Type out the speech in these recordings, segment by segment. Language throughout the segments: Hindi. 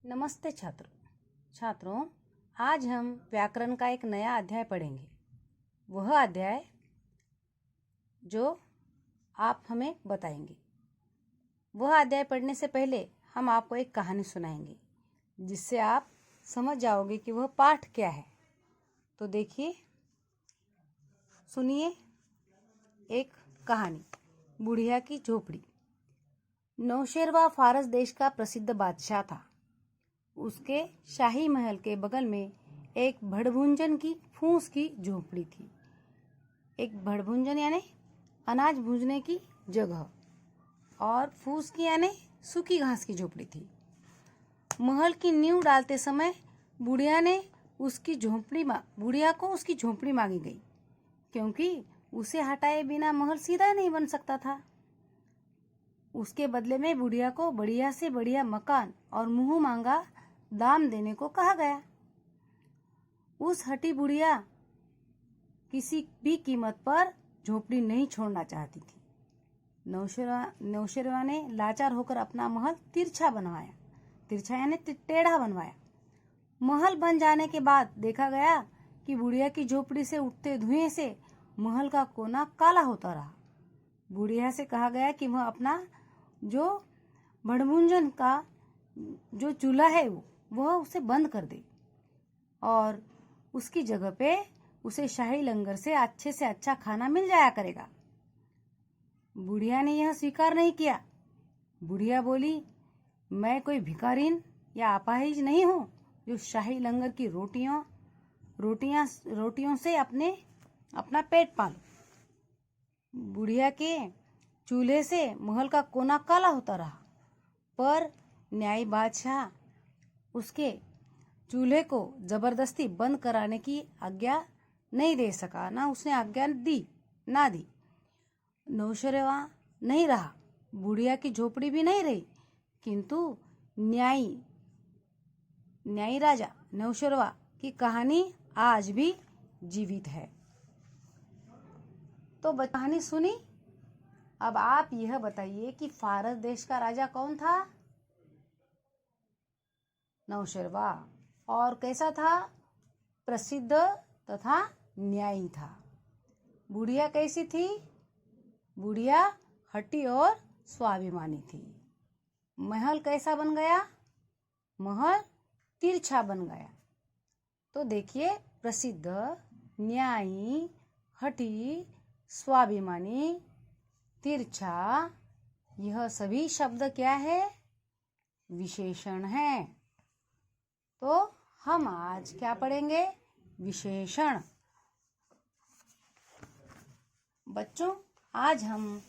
नमस्ते छात्रों, आज हम व्याकरण का एक नया अध्याय पढ़ेंगे। वह अध्याय जो आप हमें बताएंगे। वह अध्याय पढ़ने से पहले हम आपको एक कहानी सुनाएंगे, जिससे आप समझ जाओगे कि वह पाठ क्या है। तो देखिए, सुनिए एक कहानी, बुढ़िया की झोपड़ी। नौशेरवा फारस देश का प्रसिद्ध बादशाह था। उसके शाही महल के बगल में एक भड़भुंजन की फूस की झोपड़ी थी। एक भड़भुंजन यानी अनाज भूंजने की जगह, और फूस की यानी सूखी घास की झोपड़ी थी। महल की नींव डालते समय बुढ़िया को उसकी झोपड़ी मांगी गई, क्योंकि उसे हटाए बिना महल सीधा नहीं बन सकता था। उसके बदले में बुढ़िया को बढ़िया से बढ़िया मकान और मुंह मांगा दाम देने को कहा गया। उस हठी बुढ़िया किसी भी कीमत पर झोपड़ी नहीं छोड़ना चाहती थी। नौशेरवा ने लाचार होकर अपना महल तिरछा यानी टेढ़ा बनवाया। महल बन जाने के बाद देखा गया कि बुढ़िया की झोपड़ी से उठते धुएं से महल का कोना काला होता रहा। बुढ़िया से कहा गया कि वह अपना जो भड़भुंजन का जो चूल्हा है वह उसे बंद कर दे, और उसकी जगह पे उसे शाही लंगर से अच्छा खाना मिल जाया करेगा। बुढ़िया ने यह स्वीकार नहीं किया। बुढ़िया बोली, मैं कोई भिखारीन या अपाहिज नहीं हूँ जो शाही लंगर की रोटियों से अपना पेट पालूं। बुढ़िया के चूल्हे से महल का कोना काला होता रहा, पर न्यायी बादशाह उसके चूल्हे को जबरदस्ती बंद कराने की आज्ञा नहीं दे सका। ना उसने आज्ञा दी। नौशेरवा नहीं रहा, बुढ़िया की झोपड़ी भी नहीं रही, किंतु न्यायी राजा नौशेरवा की कहानी आज भी जीवित है। तो कहानी सुनी। अब आप यह बताइए कि फारस देश का राजा कौन था? नौशेरवा। और कैसा था? प्रसिद्ध तथा न्यायी था। बुढ़िया कैसी थी? बुढ़िया हठी और स्वाभिमानी थी। महल कैसा बन गया? महल तिरछा बन गया। तो देखिए, प्रसिद्ध, न्यायी, हठी, स्वाभिमानी, तिरछा, यह सभी शब्द क्या है? विशेषण है। तो हम आज क्या पढ़ेंगे? विशेषण। बच्चों, आज हम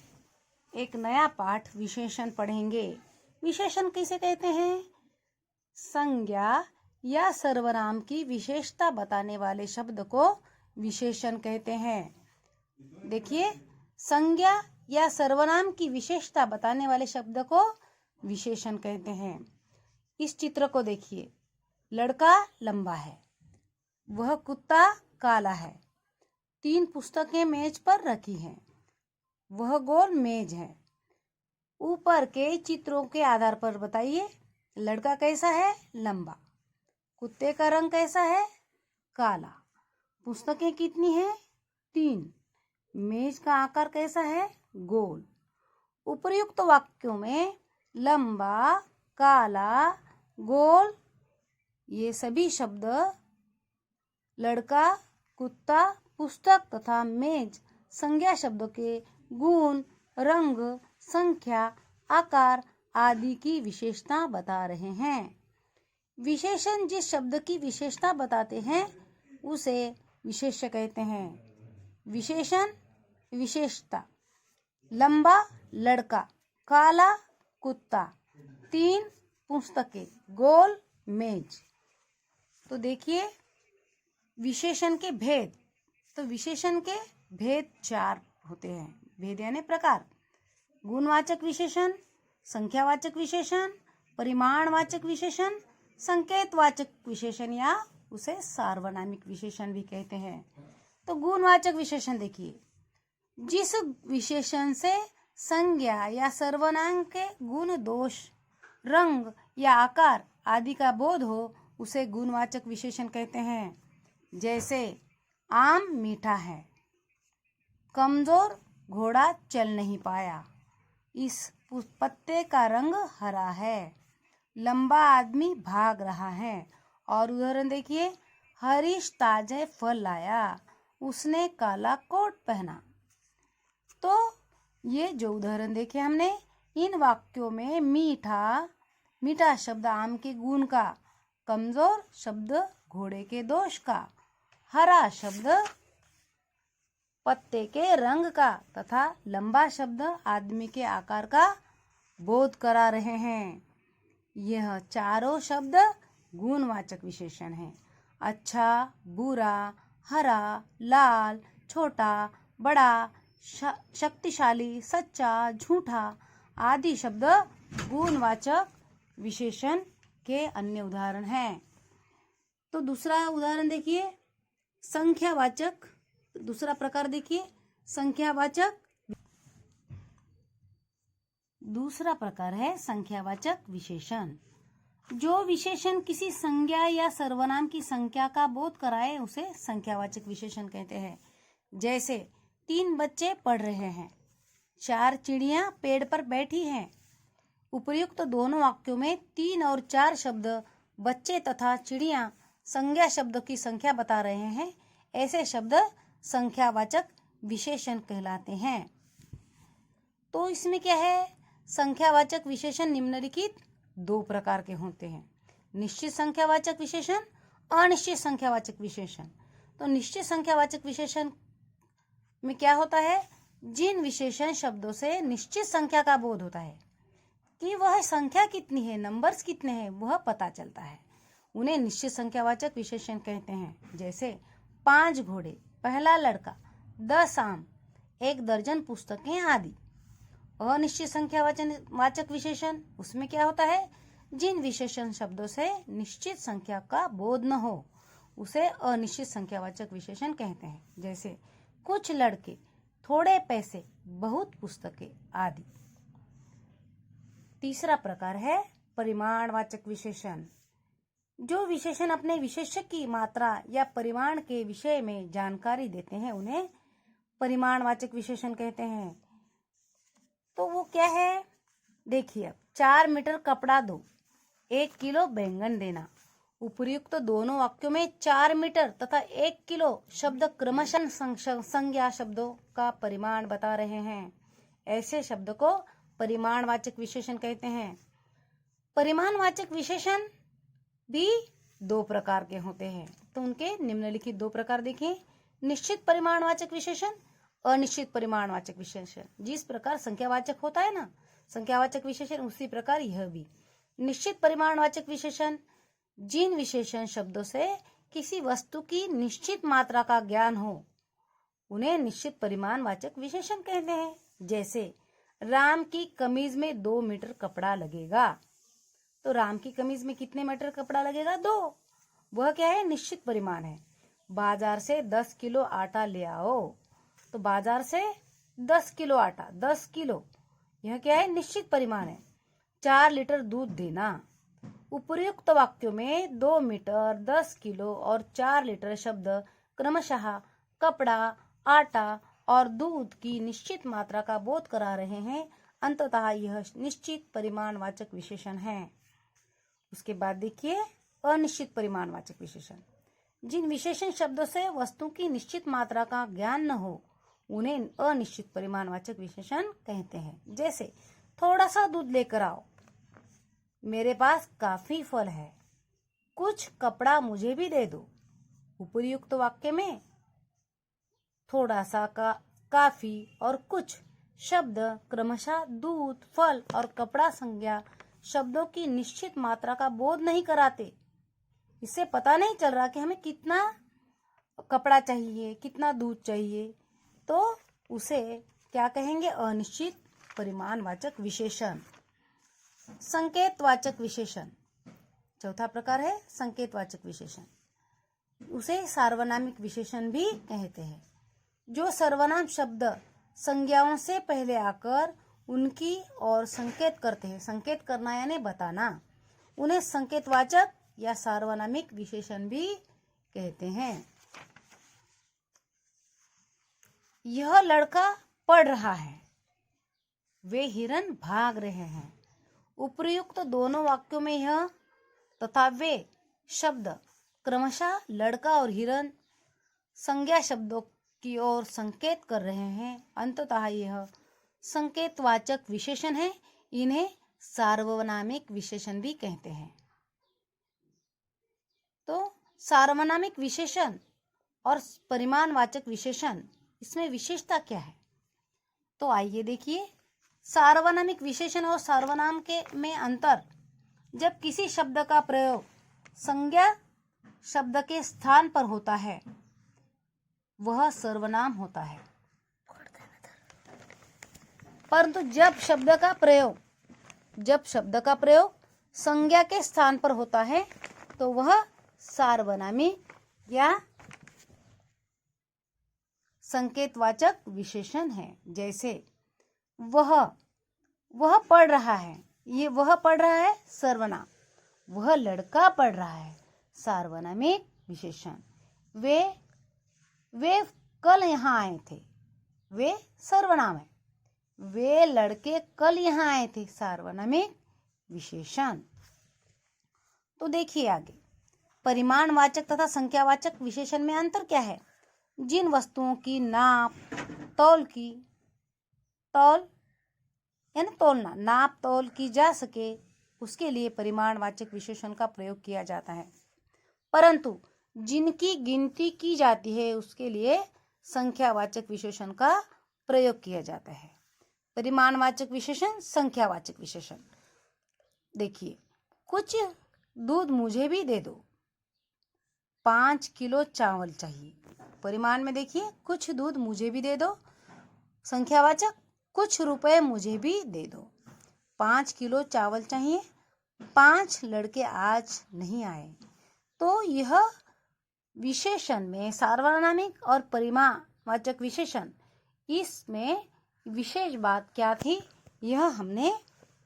एक नया पाठ विशेषण पढ़ेंगे। विशेषण किसे कहते हैं? संज्ञा या सर्वनाम की विशेषता बताने वाले शब्द को विशेषण कहते हैं। देखिए, संज्ञा या सर्वनाम की विशेषता बताने वाले शब्द को विशेषण कहते हैं। इस चित्र को देखिए। लड़का लंबा है, वह कुत्ता काला है। 3 पुस्तकें मेज पर रखी हैं। वह गोल मेज है। ऊपर के चित्रों के आधार पर बताइए, लड़का कैसा है? लंबा। कुत्ते का रंग कैसा है? काला। पुस्तकें कितनी हैं? 3। मेज का आकार कैसा है? गोल। उपर्युक्त वाक्यों में लंबा, काला, गोल, ये सभी शब्द लड़का, कुत्ता, पुस्तक तथा मेज संज्ञा शब्दों के गुण, रंग, संख्या, आकार आदि की विशेषता बता रहे हैं। विशेषण जिस शब्द की विशेषता बताते हैं उसे विशेष्य कहते हैं। विशेषण, विशेषता। लंबा लड़का, काला कुत्ता, 3 पुस्तकें, गोल मेज। तो देखिए, विशेषण के भेद। तो विशेषण के भेद 4 होते हैं। भेद यानी प्रकार। गुणवाचक विशेषण, संख्यावाचक विशेषण, परिमाणवाचक विशेषण, संकेतवाचक विशेषण या उसे सार्वनामिक विशेषण भी कहते हैं। तो गुणवाचक विशेषण देखिए, जिस विशेषण से संज्ञा या सर्वनाम के गुण, दोष, रंग या आकार आदि का बोध हो उसे गुणवाचक विशेषण कहते हैं। जैसे आम मीठा है, कमजोर घोड़ा चल नहीं पाया, इस पत्ते का रंग हरा है, लंबा आदमी भाग रहा है। और उदाहरण देखिए, हरीश ताजे फल लाया, उसने काला कोट पहना। तो ये जो उदाहरण देखे हमने, इन वाक्यों में मीठा शब्द आम के गुण का, कमजोर शब्द घोड़े के दोष का, हरा शब्द पत्ते के रंग का तथा लंबा शब्द आदमी के आकार का बोध करा रहे हैं। यह चारों शब्द गुणवाचक विशेषण हैं। अच्छा, बुरा, हरा, लाल, छोटा, बड़ा, शक्तिशाली, सच्चा, झूठा आदि शब्द गुणवाचक विशेषण के अन्य उदाहरण हैं। तो दूसरा उदाहरण देखिए, संख्यावाचक। दूसरा प्रकार देखिए, संख्यावाचक। दूसरा प्रकार है संख्यावाचक विशेषण। जो विशेषण किसी संज्ञा या सर्वनाम की संख्या का बोध कराए उसे संख्यावाचक विशेषण कहते हैं। जैसे 3 बच्चे पढ़ रहे हैं, 4 चिड़ियां पेड़ पर बैठी हैं। उपर्युक्त दोनों वाक्यों में 3 और 4 शब्द बच्चे तथा चिड़ियां संज्ञा शब्दों की संख्या बता रहे हैं। ऐसे शब्द संख्यावाचक विशेषण कहलाते हैं। तो इसमें क्या है, संख्यावाचक विशेषण निम्नलिखित 2 प्रकार के होते हैं, निश्चित संख्यावाचक विशेषण, अनिश्चित संख्यावाचक विशेषण। तो निश्चित संख्यावाचक विशेषण में क्या होता है, जिन विशेषण शब्दों से निश्चित संख्या का बोध होता है कि वह संख्या कितनी है, नंबर्स कितने हैं, वह पता चलता है, उन्हें निश्चित संख्यावाचक विशेषण कहते हैं। जैसे 5 घोड़े, पहला लड़का, 10 आम, 1 दर्जन पुस्तकें आदि। अनिश्चित संख्यावाचक विशेषण, उसमें क्या होता है, जिन विशेषण शब्दों से निश्चित संख्या का बोध न हो उसे अनिश्चित संख्यावाचक विशेषण कहते हैं। जैसे कुछ लड़के, थोड़े पैसे, बहुत पुस्तकें आदि। तीसरा प्रकार है परिमाणवाचक विशेषण। जो विशेषण अपने विशेषक की मात्रा या परिमाण के विषय में जानकारी देते हैं उन्हें परिमाणवाचक विशेषण कहते हैं। तो वो क्या है, देखिए, अब 4 मीटर कपड़ा दो, 1 किलो बैंगन देना। उपर्युक्त दोनों वाक्यों में 4 मीटर तथा 1 किलो शब्द क्रमशः संज्ञा शब्दों का परिमाण बता रहे हैं। ऐसे शब्द को परिमाणवाचक विशेषण कहते हैं। परिमाणवाचक विशेषण भी 2 प्रकार के होते हैं। तो उनके निम्नलिखित 2 प्रकार देखें, निश्चित परिमाणवाचक विशेषण, अनिश्चित परिमाणवाचक विशेषण। जिस प्रकार संख्यावाचक होता है ना संख्यावाचक विशेषण, उसी प्रकार यह भी निश्चित परिमाणवाचक विशेषण। जिन विशेषण शब्दों से किसी वस्तु की निश्चित मात्रा का ज्ञान हो उन्हें निश्चित परिमाणवाचक विशेषण कहते हैं। जैसे राम की कमीज में 2 मीटर कपड़ा लगेगा। तो राम की कमीज में कितने मीटर कपड़ा लगेगा, 2। वह क्या है, निश्चित परिमाण है। बाजार से 10 किलो आटा ले आओ। तो बाजार से 10 किलो आटा, 10 किलो, यह क्या है, निश्चित परिमाण है। 4 लीटर दूध देना। उपर्युक्त वाक्यों में 2 मीटर, 10 किलो और 4 लीटर शब्द क्रमशः कपड़ा, आटा और दूध की निश्चित मात्रा का बोध करा रहे हैं। अंततः यह निश्चित परिमाणवाचक विशेषण है। उसके बाद देखिए अनिश्चित परिमाणवाचक विशेषण। जिन विशेषण शब्दों से वस्तु की निश्चित मात्रा का ज्ञान न हो उन्हें अनिश्चित परिमाणवाचक विशेषण कहते हैं। जैसे थोड़ा सा दूध लेकर आओ, मेरे पास काफी फल है, कुछ कपड़ा मुझे भी दे दो। उपर्युक्त वाक्य में थोड़ा सा का, काफी और कुछ शब्द क्रमशः दूध, फल और कपड़ा संज्ञा शब्दों की निश्चित मात्रा का बोध नहीं कराते। इससे पता नहीं चल रहा कि हमें कितना कपड़ा चाहिए, कितना दूध चाहिए, तो उसे क्या कहेंगे, अनिश्चित परिमाणवाचक विशेषण। संकेतवाचक विशेषण, चौथा प्रकार है संकेतवाचक विशेषण। उसे सार्वनामिक विशेषण भी कहते हैं। जो सर्वनाम शब्द संज्ञाओं से पहले आकर उनकी ओर संकेत करते हैं, संकेत करना यानी बताना, उन्हें संकेतवाचक या सार्वनामिक विशेषण भी कहते हैं। यह लड़का पढ़ रहा है, वे हिरन भाग रहे हैं। उपर्युक्त दोनों वाक्यों में यह तथा वे शब्द क्रमशः लड़का और हिरन संज्ञा शब्दों की ओर संकेत कर रहे हैं। अंततः यह संकेतवाचक विशेषण है। इन्हें सार्वनामिक विशेषण भी कहते हैं। तो सार्वनामिक विशेषण और परिमाणवाचक विशेषण, इसमें विशेषता क्या है? तो आइए देखिए, सार्वनामिक विशेषण और सर्वनाम के में अंतर। जब किसी शब्द का प्रयोग संज्ञा शब्द के स्थान पर होता है वह सर्वनाम होता है, परंतु जब शब्द का प्रयोग संज्ञा के स्थान पर होता है तो वह सार्वनामिक या संकेतवाचक विशेषण है। जैसे वह पढ़ रहा है, ये वह पढ़ रहा है सर्वनाम, वह लड़का पढ़ रहा है सार्वनामिक विशेषण, वे कल यहाँ आए थे, वे सर्वनाम है, वे लड़के कल यहाँ आए थे सार्वनामिक विशेषण। तो देखिए आगे, परिमाणवाचक तथा संख्यावाचक विशेषण में अंतर क्या है? जिन वस्तुओं की नाप तोल की जा सके उसके लिए परिमाणवाचक विशेषण का प्रयोग किया जाता है, परंतु जिनकी गिनती की जाती है उसके लिए संख्यावाचक विशेषण का प्रयोग किया जाता है। परिमाणवाचक विशेषण, संख्यावाचक विशेषण। देखिए, कुछ दूध मुझे भी दे दो, 5 किलो चावल चाहिए। परिमाण में देखिए, कुछ दूध मुझे भी दे दो। संख्यावाचक, कुछ रुपए मुझे भी दे दो। 5 किलो चावल चाहिए, 5 लड़के आज नहीं आए। तो यह विशेषण में सार्वनामिक और परिमाणवाचक विशेषण, इसमें विशेष बात क्या थी यह हमने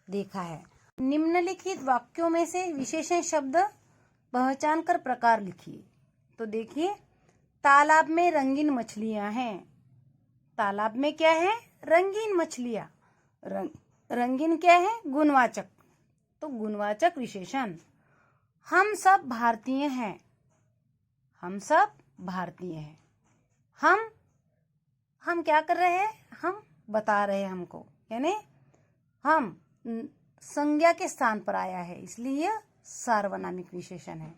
देखा है। निम्नलिखित वाक्यों में से विशेषण शब्द पहचान कर प्रकार लिखिए। तो देखिए, तालाब में रंगीन मछलियां हैं। तालाब में क्या है? रंगीन मछलियां। रंगीन क्या है? गुणवाचक। तो गुणवाचक विशेषण। हम सब भारतीय हैं, हम सब भारतीय हैं। हम क्या कर रहे हैं? हम बता रहे हैं हमको, यानी हम संज्ञा के स्थान पर आया है, इसलिए यह सार्वनामिक विशेषण है।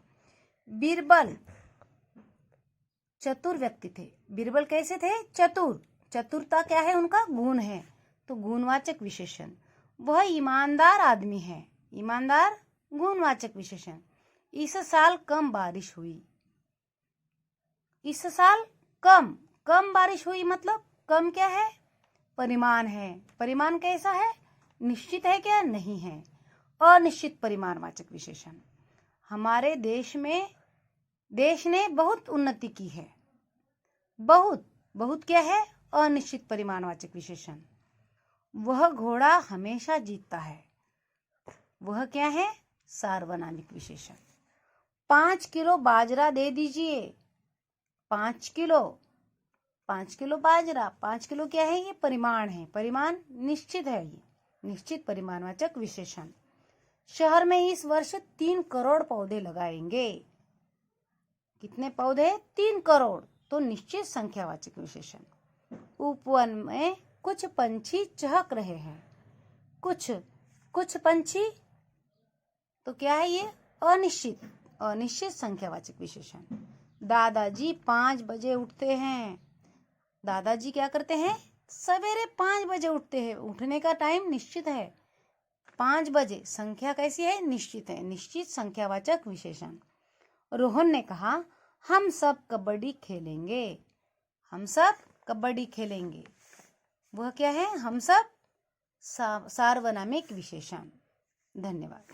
बीरबल चतुर व्यक्ति थे। बीरबल कैसे थे? चतुर। चतुरता क्या है? उनका गुण है, तो गुणवाचक विशेषण। वह ईमानदार आदमी है। ईमानदार गुणवाचक विशेषण। इस साल कम बारिश हुई। इस साल कम बारिश हुई, मतलब कम क्या है? परिमाण है। परिमाण कैसा है? निश्चित है क्या? नहीं है। अनिश्चित परिमाणवाचक विशेषण। हमारे देश ने बहुत उन्नति की है। बहुत क्या है? अनिश्चित परिमाणवाचक विशेषण। वह घोड़ा हमेशा जीतता है। वह क्या है? सार्वनामिक विशेषण। 5 किलो बाजरा दे दीजिए। 5 किलो बाजरा। 5 किलो क्या है? ये परिमाण है। परिमाण निश्चित है, ये निश्चित परिमाणवाचक विशेषण। शहर में इस वर्ष 3 करोड़ पौधे लगाएंगे। कितने पौधे? 3 करोड़। तो निश्चित संख्यावाचक विशेषण। उपवन में कुछ पंछी चहक रहे हैं। कुछ पंछी, तो क्या है ये? अनिश्चित संख्यावाचक विशेषण। दादाजी 5 बजे उठते हैं। दादाजी क्या करते हैं? सवेरे 5 बजे उठते हैं। उठने का टाइम निश्चित है, 5 बजे। संख्या कैसी है? निश्चित है। निश्चित संख्यावाचक विशेषण। रोहन ने कहा, हम सब कबड्डी खेलेंगे। हम सब कबड्डी खेलेंगे। वह क्या है? हम सब सार्वनामिक विशेषण। धन्यवाद।